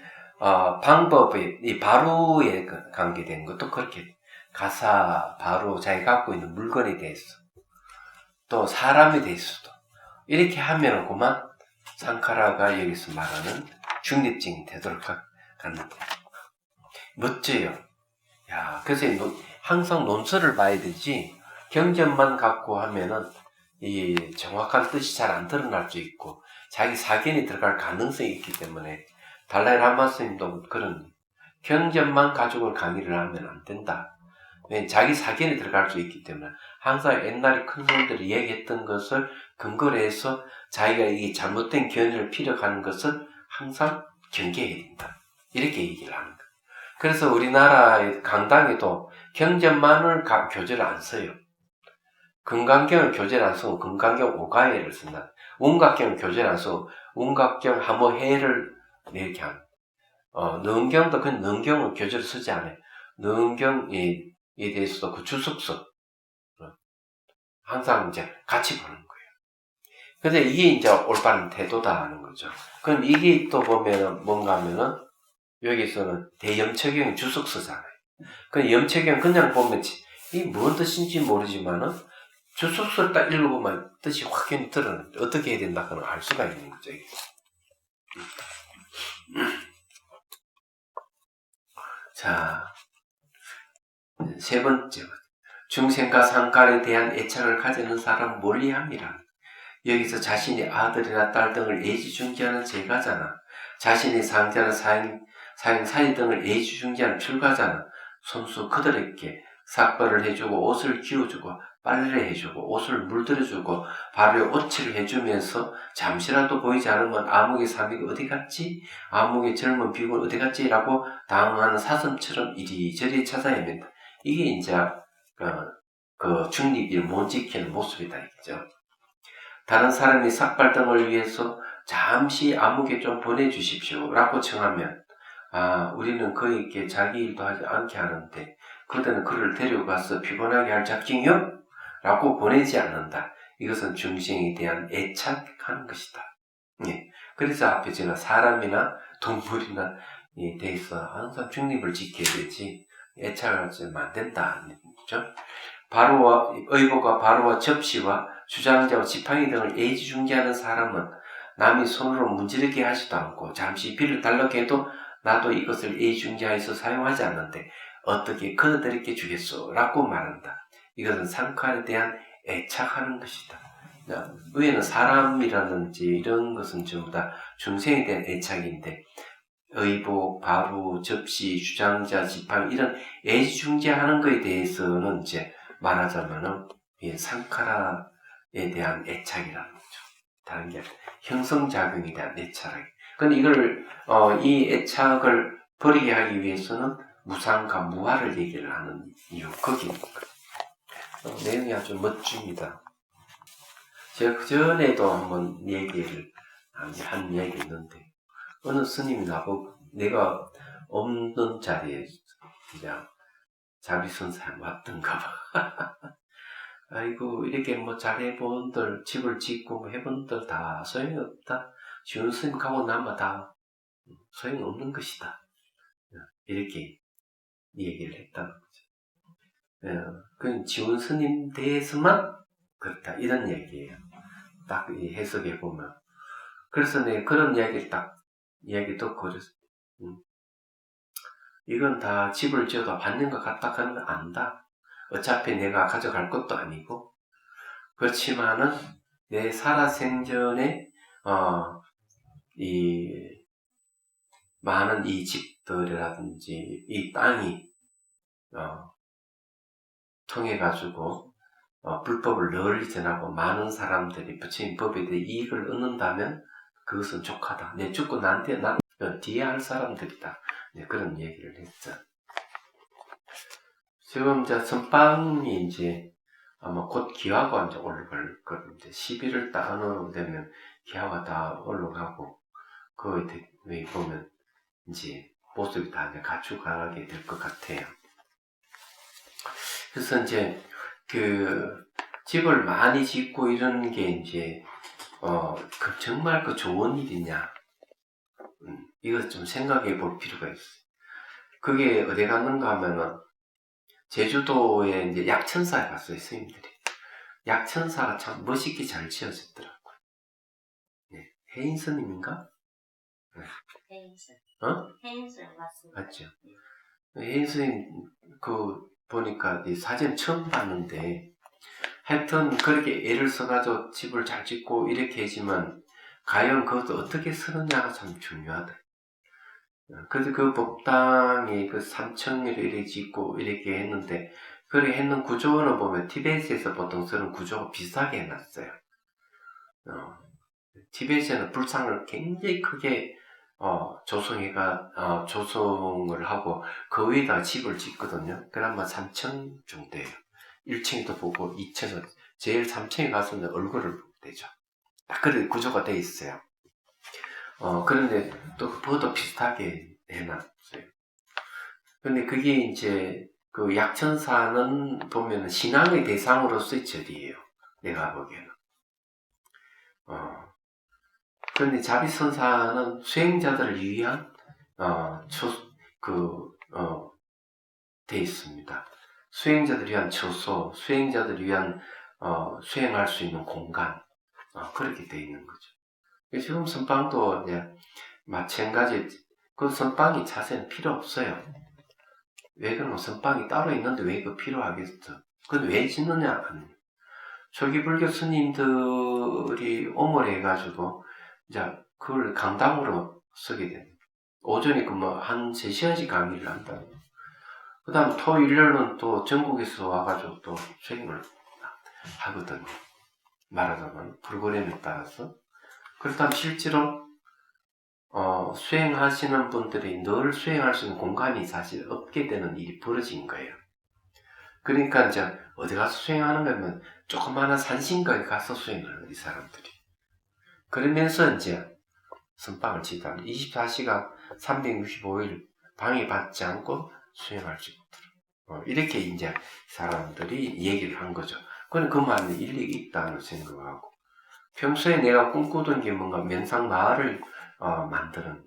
S1: 방법이 이 바로에 관계된 것도 그렇게, 가사 바로 자기가 갖고 있는 물건에 대해서 또 사람에 대해서도 이렇게 하면 그만 상카라가 여기서 말하는 중립적인 태도를 갖는 거예요. 멋져요. 야, 그래서 항상 논설을 봐야 되지, 경전만 갖고 하면은 이 정확한 뜻이 잘 안 드러날 수 있고 자기 사견이 들어갈 가능성이 있기 때문에 달라이 라마 스님도 그런 경전만 가지고 강의를 하면 안 된다. 왜? 자기 사견이 들어갈 수 있기 때문에 항상 옛날에 큰 스님들이 얘기했던 것을 근거로 해서 자기가 이 잘못된 견해를 피력하는 것을 항상 경계해야 된다. 이렇게 얘기를 하는 거예요. 그래서 우리나라의 강당에도 경전만을 교재를 안 써요. 금강경을 교재를 안 쓰고 금강경 오가해를 쓴다. 운각경을 교재를 안 쓰고 운각경 하모해를 이렇게 하는. 능경도 그 능경은 교재를 쓰지 않아요. 능경에 대해서도 그 주석서 항상 이제 같이 보는 거예요. 근데 이게 이제 올바른 태도다 하는 거죠. 그럼 이게 또 보면은 뭔가 하면은 여기서는 대염체경 주석서잖아요. 그 염체경 그냥 보면 이게 뭔 뜻인지 모르지만은 주석서를 딱 읽어보면 뜻이 확연히 드러나는데 어떻게 해야 된다 그는 알 수가 있는 거죠. 이게. 자, 세 번째, 중생과 상칼에 대한 애착을 가지는 사람은 멀리함이라. 여기서 자신의 아들이나 딸 등을 애지중지하는 제가잖아. 자신의 상자나 사인 등을 애지중지하는 출가잖아. 손수 그들에게 삭발을 해주고 옷을 기워주고 빨래를 해주고 옷을 물들여주고 발에 오치를 해주면서 잠시라도 보이지 않으면 암흑의 사미가 어디 갔지? 암흑의 젊은 비구는 어디 갔지? 라고 당하는 사슴처럼 이리저리 찾아야 합니다. 이게 이제 그 중립을 못 지키는 모습이다 이거죠. 다른 사람이 삭발등을 위해서 잠시 암흑에 좀 보내주십시오 라고 청하면 우리는 그에게 자기 일도 하지 않게 하는데 그들은 그를 데려가서 피곤하게 할 작정이요? 라고 보내지 않는다. 이것은 중생에 대한 애착하는 것이다. 예. 그래서 앞에 제가 사람이나 동물이나 대해서 항상 중립을 지켜야 되지 애착하지 안 된다. 그렇죠? 바로와 의복과 바로와 접시와 주장자와 지팡이 등을 애지중지하는 사람은 남이 손으로 문지르게 하지도 않고 잠시 비를 달라고 해도 나도 이것을 애지중지하여서 사용하지 않는데 어떻게 거둬들이게 주겠소? 라고 말한다. 이것은 상칼에 대한 애착하는 것이다. 위에는 사람이라든지 이런 것은 전부 다 중생에 대한 애착인데 의복, 바로, 접시, 주장자, 지팡이 이런 애지중지하는 것에 대해서는 이제 말하자면은 상카라에 대한 애착이라는 거죠. 다른 게 아니라 형성작용에 대한 애착. 근데 이걸 이 애착을 버리게 하기 위해서는 무상과 무아를 얘기를 하는 이유 거기입니다. 내용이 아주 멋집니다. 제가 그 전에도 한번 얘기를 한 얘기 있는데 어느 스님이 나보고 내가 없는 자리에 그냥 자비선사에 왔던가 봐. 아이고 이렇게 뭐 잘해본들 집을 짓고 뭐 해본들 다 소용이 없다. 지훈 스님 가고 나면 다 소용이 없는 것이다. 이렇게 얘기를 했다는 거죠. 그건 지훈 스님 대해서만 그렇다 이런 얘기예요. 딱 해석해 보면. 그래서 내가 그런 이야기를 딱 이야기 듣고 그랬어. 이건 다 집을 지어도 받는 것 같다 하는 거 안다. 어차피 내가 가져갈 것도 아니고 그렇지만은 내 살아생전에 이 많은 이 집들이라든지 이 땅이 통해 가지고 불법을 널리 전하고 많은 사람들이 부처님 법에 대해 이익을 얻는다면 그것은 족하다. 내 죽고 난 뒤에 할 사람들이다. 그런 얘기를 했죠. 지금 이제 선빵이 이제 아마 곧 기화가 이제 올라갈 건데 11월 딱 되면 기화가 다 올라가고 거기에 보면 이제 모습이 다 이제 갖추가게 될 것 같아요. 그래서 이제 그 집을 많이 짓고 이런 게 이제 정말 그 좋은 일이냐 이거 좀 생각해 볼 필요가 있어요. 그게 어디 갔는가 하면은 제주도에 이제 약천사에 갔어요, 스님들이. 약천사가 참 멋있게 잘 지어졌더라고요. 네. 해인 스님인가? 네.
S2: 해인 스님.
S1: 해인
S2: 스님 맞습니다.
S1: 맞죠? 해인 스님 보니까 이 사진 처음 봤는데 하여튼 그렇게 애를 써가지고 집을 잘 짓고 이렇게 했지만 과연 그것도 어떻게 쓰느냐가 참 중요하다. 그래서 그 법당이 그 3층을 이렇게 짓고 이렇게 했는데 그렇게 했는 구조는 보면 티베트에서 보통 쓰는 구조가 비슷하게 해놨어요. 티베트에는 불상을 굉장히 크게 조성을 하고 그 위에다가 집을 짓거든요. 그러면 3층 정도예요. 1층도 보고 2층은 제일 3층에 가서는 얼굴을 보게 되죠. 딱 그렇게 구조가 돼 있어요. 그런데 또 그것도 비슷하게 해놨어요. 근데 그게 이제 그 약천사는 보면은 신앙의 대상으로서의 절이에요. 내가 보기에는. 그런데 자비선사는 수행자들을 위한 돼 있습니다. 수행자들을 위한 처소, 수행자들을 위한 수행할 수 있는 공간 그렇게 돼 있는 거죠. 지금 선방도 이제 마찬가지 그 선방이 자세는 필요 없어요. 왜 그러면 선방이 따로 있는데 왜 그 필요하겠어? 그건 왜 짓느냐? 초기 불교 스님들이 오물 해가지고 이제 그걸 강당으로 쓰게 됩니다. 오전에 한 3시간씩 강의를 한다. 그 다음 토, 일요일은 또 전국에서 와가지고 또 수행을 하거든요. 말하자면 프로그램에 따라서. 그렇다면 실제로 수행하시는 분들이 늘 수행할 수 있는 공간이 사실 없게 되는 일이 벌어진 거예요. 그러니까 이제 어디 가서 수행하는 거면 조그마한 산신각에 가서 수행하는 이 사람들이. 그러면서 이제 선방을 치다 24시간 365일 방해받지 않고 수행할 수 있도록 이렇게 이제 사람들이 얘기를 한 거죠. 그건 그 말에 일리가 있다는 생각하고, 평소에 내가 꿈꾸던 게 뭔가 명상 마을을 만드는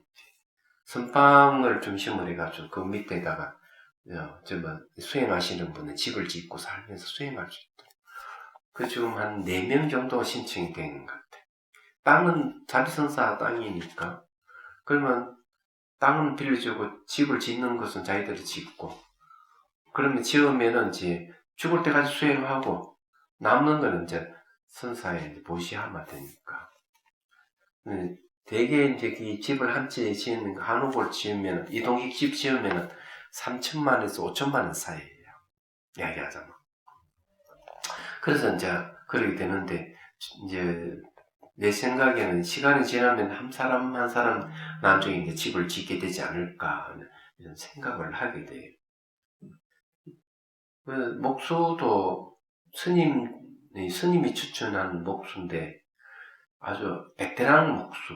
S1: 선방을 중심으로 해가지고 그 밑에다가 수행하시는 분은 집을 짓고 살면서 수행할 수 있도록. 그 지금 한 4명 정도 신청이 되는 것 같아요. 땅은 자비선사 땅이니까 그러면 땅은 빌려주고 집을 짓는 것은 자기들이 짓고, 그러면 지으면은 이제 죽을 때까지 수행하고 남는 거는 이제 선사에 보시하면 되니까. 대개 이제 이 집을 한 채 지으는 거, 한 호를 지으면, 이동식 집 지으면은 3천만 원에서 5천만 원 사이에요. 이야기하자면. 그래서 이제 그렇게 되는데, 이제 내 생각에는 시간이 지나면 한 사람 한 사람 나중에 이제 집을 짓게 되지 않을까 이런 생각을 하게 돼요. 그 목수도 스님이 추천한 목수인데 아주 베테랑 목수,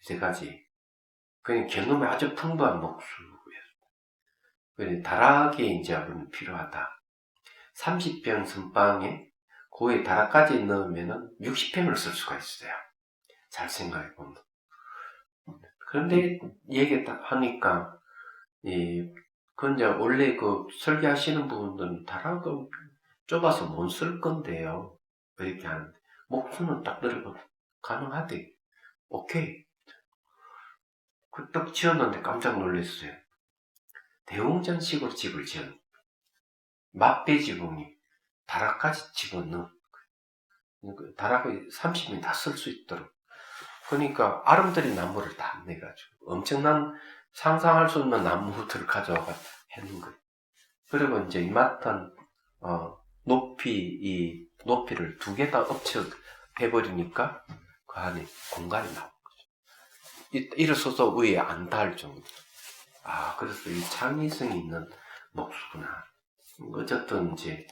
S1: 이제까지 그냥 경험이 아주 풍부한 목수예요. 그래 다락이 이제 필요하다. 30평 선방에 고에 다락까지 넣으면은 60평을 쓸 수가 있어요. 잘 생각해 보면. 그런데 얘기 딱 하니까 그건 이제 원래 그 설계하시는 부분들은 다락은 좁아서 못 쓸 건데요. 이렇게 하는데 목수는 딱 들어가 가능하대. 오케이. 그 딱 지었는데 깜짝 놀랐어요. 대웅전식으로 집을 지은 맛배지붕이 다락까지 집어넣은 다락을 30년 다 쓸 수 있도록. 그러니까 아름드린 나무를 다 내가지고 엄청난 상상할 수 없는 나무들을 가져와가 했는 거예요. 그리고 이제 이마탄 높이를 2개 다 엎쳐 해버리니까 그 안에 공간이 나온 거죠. 일어서서 위에 안 닿을 정도. 그래서 이 창의성이 있는 목수구나. 어쨌든 이제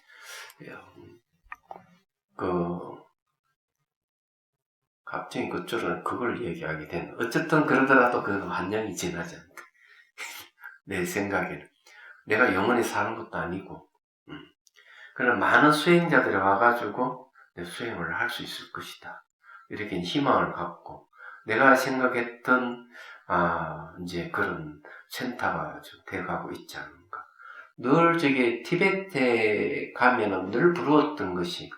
S1: 갑자기 그쪽은 그걸 얘기하게 된. 어쨌든 그러더라도 그건 환영이 지나지 않다. 내 생각에는. 내가 영원히 사는 것도 아니고, 그런 많은 수행자들이 와가지고 내 수행을 할 수 있을 것이다. 이렇게 희망을 갖고, 내가 생각했던, 이제 그런 센터가 좀 돼가고 있지 않은가. 늘 저기 티베트에 가면은 늘 부러웠던 것이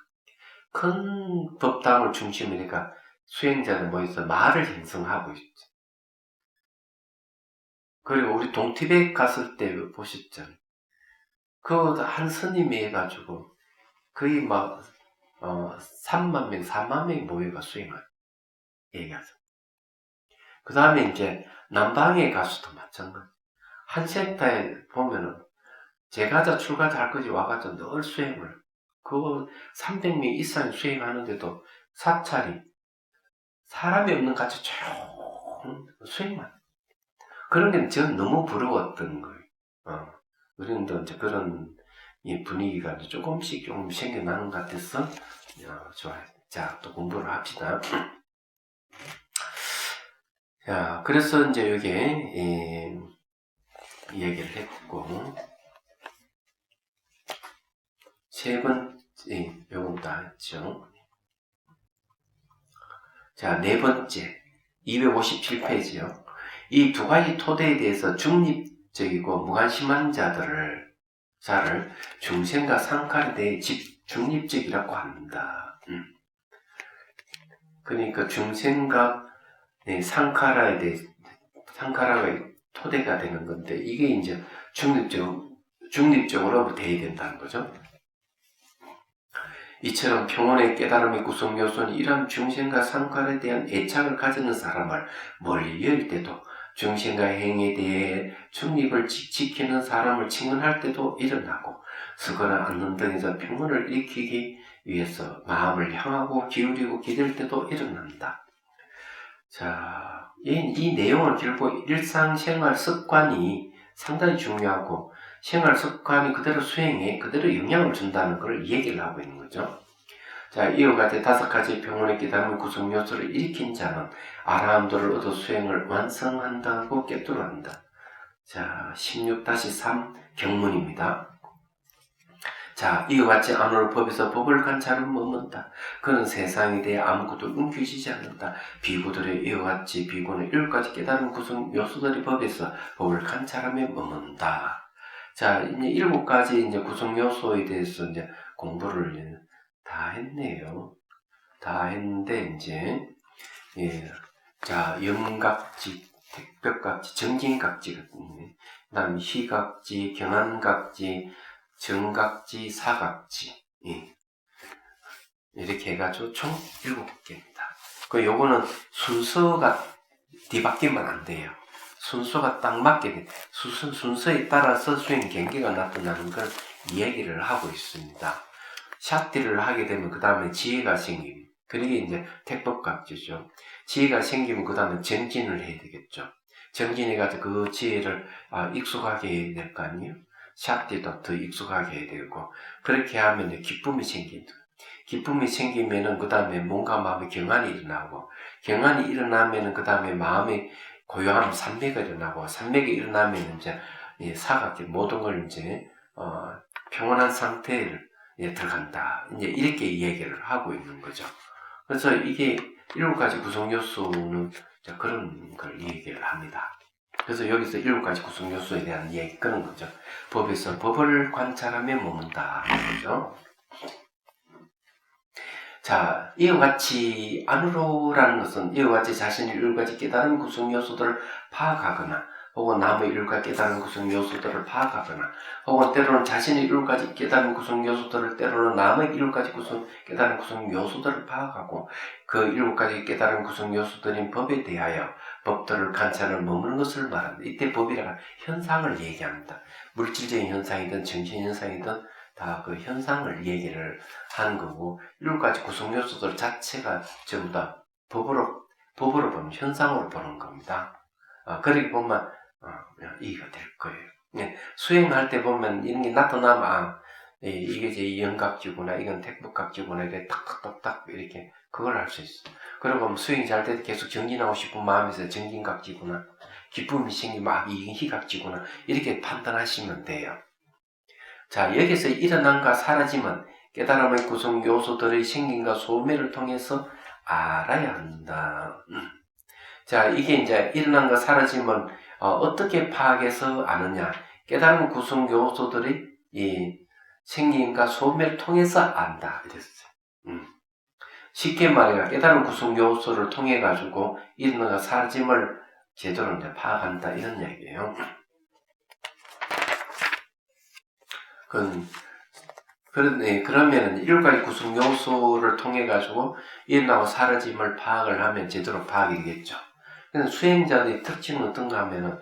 S1: 큰 법당을 중심으로 해가 수행자들 모여서 마을을 형성하고 있죠. 그리고 우리 동티베트 갔을 때 보셨잖아요. 그 한 스님이 해가지고 거의 막 3만 명, 4만 명이 모여가 수행을 얘기하죠. 그 다음에 이제 남방에 가서도 마찬가지. 한 센터에 보면은 제가자 출가자 할 거지 와가지고 늘 수행을, 그 300명 이상 수행하는데도 사찰이 사람이 없는 같이 조용 수행만. 그런 게 저는 너무 부러웠던 거예요. 우리는 이제 그런 이 분위기가 조금씩 생겨나는 것 같아서 좋아요. 자, 또 공부를 합시다. 자, 그래서 이제 여기에 얘기를 했고, 세 번째 요건 다 했죠. 자, 네 번째 257페이지요. 이 두 가지 토대에 대해서 중립적이고 무관심한 자를 중생과 상칼에 대해 중립적이라고 합니다. 그러니까 중생과 상카라에 대해, 상카라가 토대가 되는 건데, 이게 이제 중립적으로 돼야 된다는 거죠. 이처럼 평온의 깨달음의 구성 요소는 이러한 중생과 상칼에 대한 애착을 가지는 사람을 멀리 열 때도, 중생과 행위에 대해 중립을 지키는 사람을 칭언할 때도 일어나고, 서거나 앉는 등에서 평온을 일으키기 위해서 마음을 향하고 기울이고 기댈 때도 일어난다. 자, 이 내용은 결국 일상생활 습관이 상당히 중요하고 생활 습관이 그대로 수행에 그대로 영향을 준다는 걸 얘기를 하고 있는 거죠. 자, 이와 같이 5가지 병원의 깨달음 구성 요소를 일으킨 자는 아라함도를 얻어 수행을 완성한다고 꿰뚫어한다. 자, 16-3 경문입니다. 자, 이와 같이 안오를 법에서 법을 관찰은 머문다. 그는 세상에 대해 아무것도 움켜쥐지 않는다. 비구들의 이와 같이 비구는 7가지 깨달음 구성 요소들의 법에서 법을 관찰하며 머문다. 자, 이제 7가지 이제 구성 요소에 대해서 이제 공부를 다 했네요. 다 했는데, 이제, 예. 자, 염각지, 택벽각지, 정진각지가 있네. 그 다음 희각지, 경안각지, 정각지, 사각지. 예. 이렇게 해가지고 총 7개입니다. 그 요거는 순서가 뒤바뀌면 안 돼요. 순서가 딱 맞게 돼. 순서에 따라서 수행 경계가 나타나는 걸 이야기를 하고 있습니다. 샷디를 하게 되면 그 다음에 지혜가 생김. 그러게 이제 택법각지죠. 지혜가 생기면 그 다음에 정진을 해야 되겠죠. 정진해가지고 그 지혜를 익숙하게 해야 될 거 아니에요? 샷디도 더 익숙하게 해야 되고, 그렇게 하면 이제 기쁨이 생긴다. 기쁨이 생기면은 그 다음에 몸과 마음의 경안이 일어나고, 경안이 일어나면은 그 다음에 마음의 고요함, 산매가 일어나고, 산매가 일어나면 이제 사각지 모든 걸 이제 평온한 상태를 들어간다. 이제 이렇게 얘기를 하고 있는 거죠. 그래서 이게 7가지 구성 요소는 그런 걸 얘기를 합니다. 그래서 여기서 7가지 구성 요소에 대한 얘기 그런 거죠. 법에서 법을 관찰하며 머문다. 그죠? 자, 이와 같이 안으로라는 것은 이와 같이 자신의 7가지 깨달은 구성 요소들을 파악하거나 혹은 남의 7가지 깨달은 구성 요소들을 파악하거나 혹은 때로는 자신의 7가지 깨달은 구성 요소들을 때로는 남의 7가지 깨달은 구성 요소들을 파악하고 그 7가지 깨달은 구성 요소들인 법에 대하여 법들을 관찰을 머무는 것을 말합니다. 이때 법이라는 현상을 얘기합니다. 물질적인 현상이든 정신 현상이든 다 그 현상을 얘기를 하는 거고 7가지 구성 요소들 자체가 전부 다 법으로 보면 현상으로 보는 겁니다. 그렇게 보면 이해가 될 거예요. 네, 수행할 때 보면 이런 게 나타나면 이게 이제 영각지구나 이건 택법각지구나 이렇게 탁탁탁탁 이렇게 그걸 알 수 있어. 그리고 수행이 잘 될 때 계속 정진하고 싶은 마음에서 정진각지구나 기쁨이 생기면 이게 희각지구나 이렇게 판단하시면 돼요. 자, 여기서 일어남과 사라짐은 깨달음의 구성 요소들의 생김과 소멸을 통해서 알아야 한다. 자, 이게 이제 일어남과 사라짐은 어떻게 파악해서 아느냐? 깨달음 구성 요소들의 이 생김과 소멸을 통해서 안다. 이랬어요. 쉽게 말해 깨달음 구성 요소를 통해 가지고 일어남과 사라짐을 제대로 이제 파악한다 이런 얘기예요. 그러면 7가지 구성 요소를 통해 가지고 일어나고 사라짐을 파악을 하면 제대로 파악이 되겠죠. 그래서 수행자들의 특징은 어떤가 하면은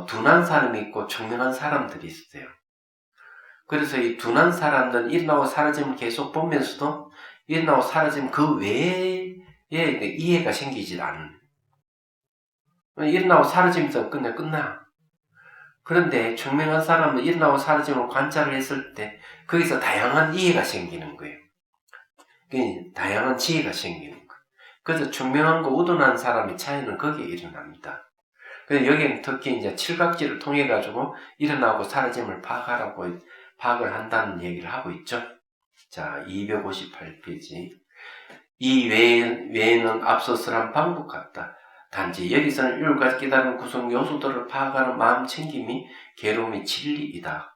S1: 둔한 사람이 있고 청명한 사람들이 있어요. 그래서 이 둔한 사람들은 일어나고 사라짐을 계속 보면서도 일어나고 사라짐 그 외에 이해가 생기질 않는. 일어나고 사라지면서 그냥 끝나. 그런데 청명한 사람은 일어나고 사라짐을 관찰을 했을 때 거기서 다양한 이해가 생기는 거예요. 다양한 지혜가 생기는 거예요. 그래서 청명한과 우둔한 사람의 차이는 거기에 일어납니다. 그래서 여기는 특히 이제 칠각지를 통해 가지고 일어나고 사라짐을 파악을 한다는 얘기를 하고 있죠. 자, 258페이지. 이 외에는 앞서서란 방법 같다. 단지 여기서는 7가지 깨달은 구성 요소들을 파악하는 마음 챙김이 괴로움의 진리이다.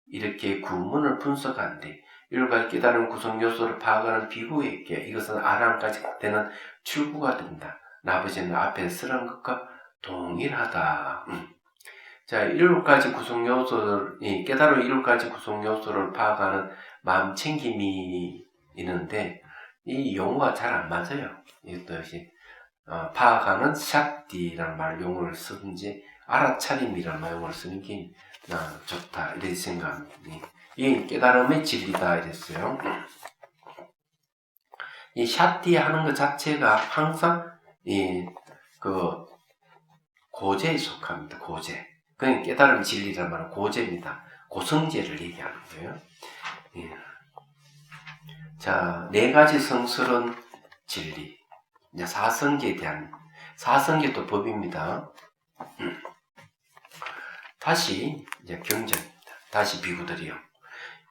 S1: 이렇게 구문을 분석하는데 7가지 깨달은 구성 요소를 파악하는 비구에게 이것은 아람까지 되는 출구가 된다. 나머지는 앞에 쓰는 것과 동일하다. 자, 7가지 구성 요소를 깨달은 7가지 구성 요소를 파악하는 마음 챙김이 있는데 이 용어가 잘 안 맞아요. 이것도 파악하는 샷디라는 말 용어를 쓰든지 알아차림이라는 용어를 쓰는 게 좋다 이런 생각이 이 깨달음의 진리다 이랬어요. 이 샤티 하는 것 자체가 항상 그 고제에 속합니다. 고제. 그냥 깨달음 진리란 말은 고제입니다. 고성제를 얘기하는 거예요. 예. 자, 네 가지 성스러운 진리. 이제 사성계에 대한, 사성계도 법입니다. 다시, 이제 경전입니다. 다시 비구들이요.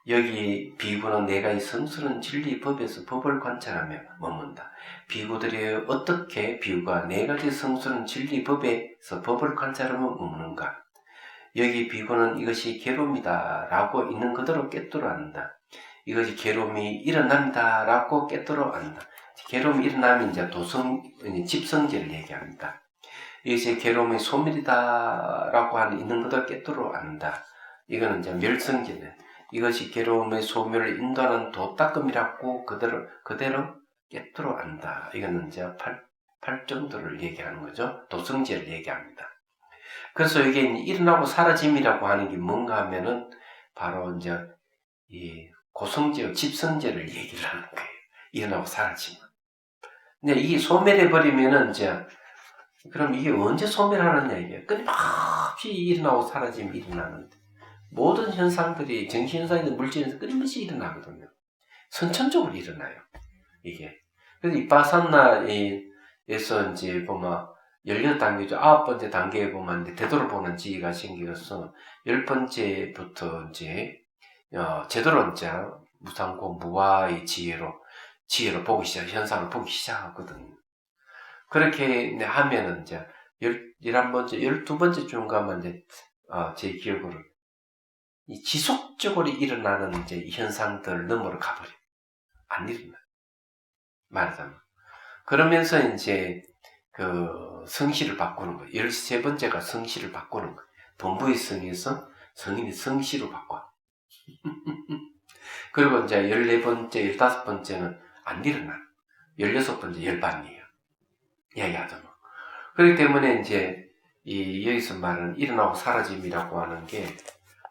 S1: 여기 비구는 내가 이 성스러운 진리 법에서 법을 관찰하며 머문다. 비구들이 어떻게 비구가 네 가지 성스러운 진리 법에서 법을 관찰하며 머무는가? 여기 비구는 이것이 괴로움이다 라고 있는 그대로 깨뜨려 안다. 이것이 괴로움이 일어납니다 라고 깨뜨려 안다. 괴로움이 일어나면 이제 집성제를 얘기합니다. 이것이 괴로움의 소멸이다 라고 하는 있는 그대로 깨뜨려 안다. 이거는 이제 멸성제는 이것이 괴로움의 소멸을 인도하는 도닦음이라고 그대로 깨뜨려 안다. 이거는 이제 팔정도를 얘기하는 거죠. 도성제를 얘기합니다. 그래서 이게 일어나고 사라짐이라고 하는 게 뭔가 하면은 바로 이제 이 고성제, 집성제를 얘기를 하는 거예요. 일어나고 사라짐. 근데 이게 소멸해버리면은 이제 그럼 이게 언제 소멸하느냐 이게 끊임없이 일어나고 사라짐이 일어나는데 모든 현상들이 정신현상이든 물질에서 끊임없이 일어나거든요. 선천적으로 일어나요. 이게. 그래서 이 바산나에서 이제 보면 18단계죠. 9번째 단계에 보면 이제 되돌아보는 지혜가 생겨서 10번째부터 이제 제대로 이제 무상고 무아의 지혜로 보기 시작, 현상을 보기 시작하거든요. 그렇게 하면은 이제 11번째, 12번째쯤 가면 이제 제 기억으로 이 지속적으로 일어나는 이제 이 현상들 너머로 가버려. 안 일어나. 말하자면. 그러면서 이제 그 성씨를 바꾸는 거예요. 13번째가 성씨를 바꾸는 거예요. 본부의 성에서 성인이 성씨로 바꿔. 그리고 이제 14번째, 15번째는 안 일어나. 16번째 열반이에요. 이야기하자면. 그렇기 때문에 이제 여기서 말하는 일어나고 사라짐이라고 하는 게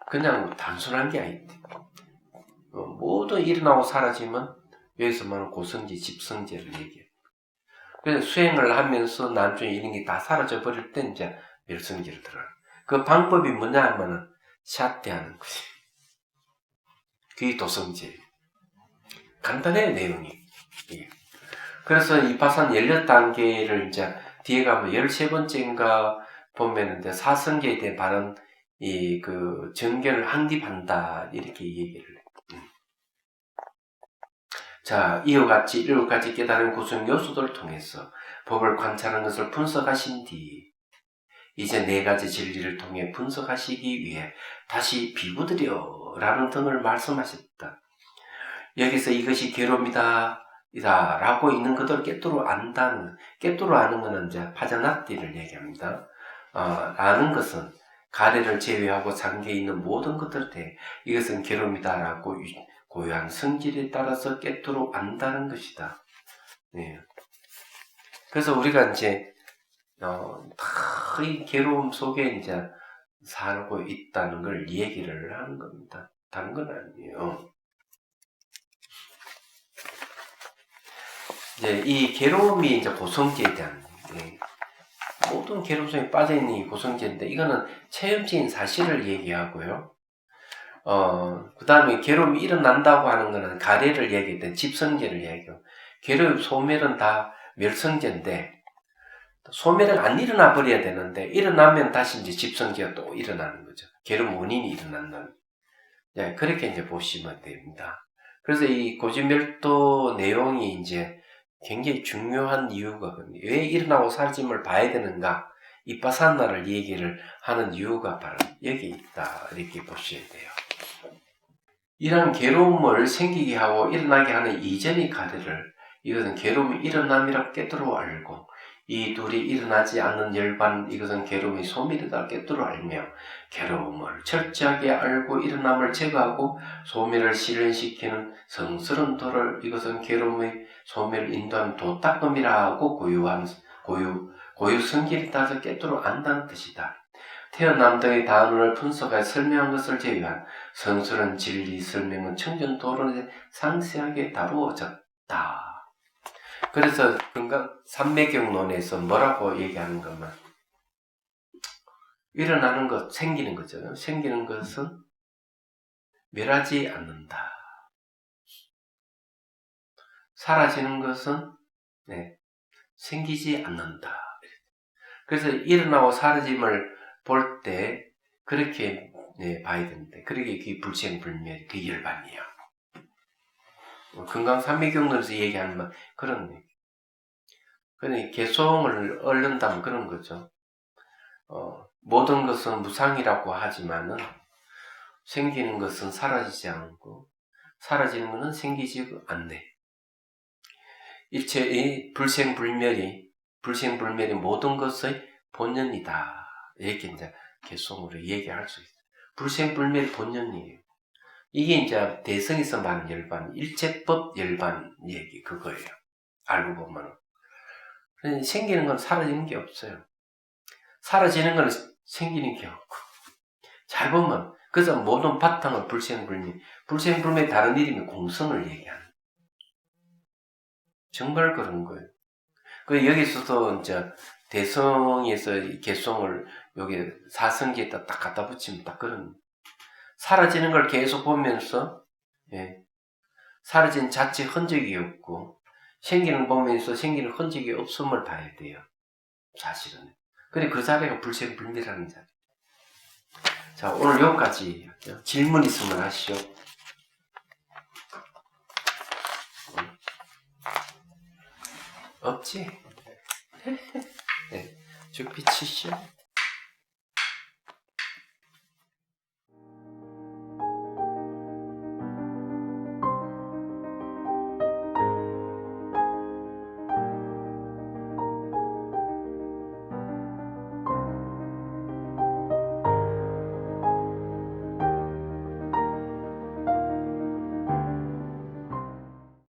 S1: 그냥 단순한 게 아닌데 모든 일어나고 사라짐은 여기서 말하는 고성지, 집성제를 얘기해요. 그래서 수행을 하면서 나중에 이런 게 다 사라져 버릴 때 이제 멸성제를 들어요. 그 방법이 뭐냐 하면은 샷대하는 것이. 그게 도성제. 간단해요, 내용이. 이게. 그래서 이 파산 16단계를 이제 뒤에 가면 13번째인가 보면 이제 사성계에 대해 바른 그 정견을 확립한다. 이렇게 얘기를 해요. 자, 이와 같이 7가지 깨달은 구성 요소들을 통해서 법을 관찰하는 것을 분석하신 뒤 이제 4가지 진리를 통해 분석하시기 위해 다시 비구드려 라는 등을 말씀하셨다. 여기서 이것이 괴로움이다 라고 있는 그대로 깨뜨려 안다는, 깨뜨려 아는 것은 이제 파자나띠를 얘기합니다. 아는 것은 가래를 제외하고 상계에 있는 모든 것들에 대해 이것은 괴로움이다 라고 고유한 성질에 따라서 깨뜨려 안다는 것이다. 네. 그래서 우리가 이제 다 이 괴로움 속에 이제 살고 있다는 걸 얘기를 하는 겁니다. 다른 건 아니에요. 이제 이 괴로움이 이제 고성제에 대한 모든 괴로움 속에 빠져 있는 이 고성제인데 이거는 체험적인 사실을 얘기하고요. 그 다음에 괴로움이 일어난다고 하는 거는 가래를 얘기했던 집성제를 얘기하고 괴로움 소멸은 다 멸성제인데 소멸은 안 일어나 버려야 되는데 일어나면 다시 이제 집성제가 또 일어나는 거죠. 괴로움 원인이 일어난다는. 네, 그렇게 이제 보시면 됩니다. 그래서 이 고지멸도 내용이 이제 굉장히 중요한 이유가 왜 일어나고 사라짐을 봐야 되는가? 이 바산나를 얘기를 하는 이유가 바로 여기 있다. 이렇게 보셔야 돼요. 이런 괴로움을 생기게 하고 일어나게 하는 이전의 가래를 이것은 괴로움이 일어남이라고 깨뜨려 알고 이 둘이 일어나지 않는 열반 이것은 괴로움이 소멸이다 깨뜨려 알며 괴로움을 철저하게 알고 일어남을 제거하고 소멸을 실현시키는 성스러운 도를 이것은 괴로움의 소멸을 인도하는 도닦음이라고 고유 성질에 따라서 깨뜨려 안다는 뜻이다. 태어남 등의 단어를 분석하여 설명한 것을 제외한 성스러운 진리 설명은 청전도론에 상세하게 다루어졌다. 그래서 건강 삼매경론에서 뭐라고 얘기하는 것만 일어나는 것, 생기는 거죠. 생기는 것은 멸하지 않는다. 사라지는 것은 생기지 않는다. 그래서 일어나고 사라짐을 볼 때 그렇게 봐야 되는데 그러게 그게 불생불멸, 그게 열반이야. 건강삼매경론에서 얘기하는 말 그런 얘기. 그러니 개성을 얻는다면 그런 거죠. 모든 것은 무상이라고 하지만은 생기는 것은 사라지지 않고 사라지는 것은 생기지 않네. 일체의 불생불멸이 모든 것의 본연이다. 이렇게 이제 개성으로 얘기할 수 있어요. 불생불멸 본연이에요. 이게 이제 대성에서 말하는 열반, 일체법 열반 얘기 그거예요. 알고 보면 생기는 건 사라지는 게 없어요. 사라지는 건 생기는 게 없고 잘 보면 그래서 모든 바탕을 불생불멸의 다른 이름이 공성을 얘기하는 정말 그런 거예요. 그 여기서도 이제 대성에서 개성을 여기 사성기에다 딱 갖다 붙이면 딱 그런 사라지는 걸 계속 보면서 사라진 자체 흔적이 없고 생기는 보면서 생기는 흔적이 없음을 봐야 돼요. 사실은. 그래 그 자리가 불생불멸이라는 자리. 자 오늘 여기까지 할게요. 질문 있으면 하시죠. 없지? 네. 죽비 치시오.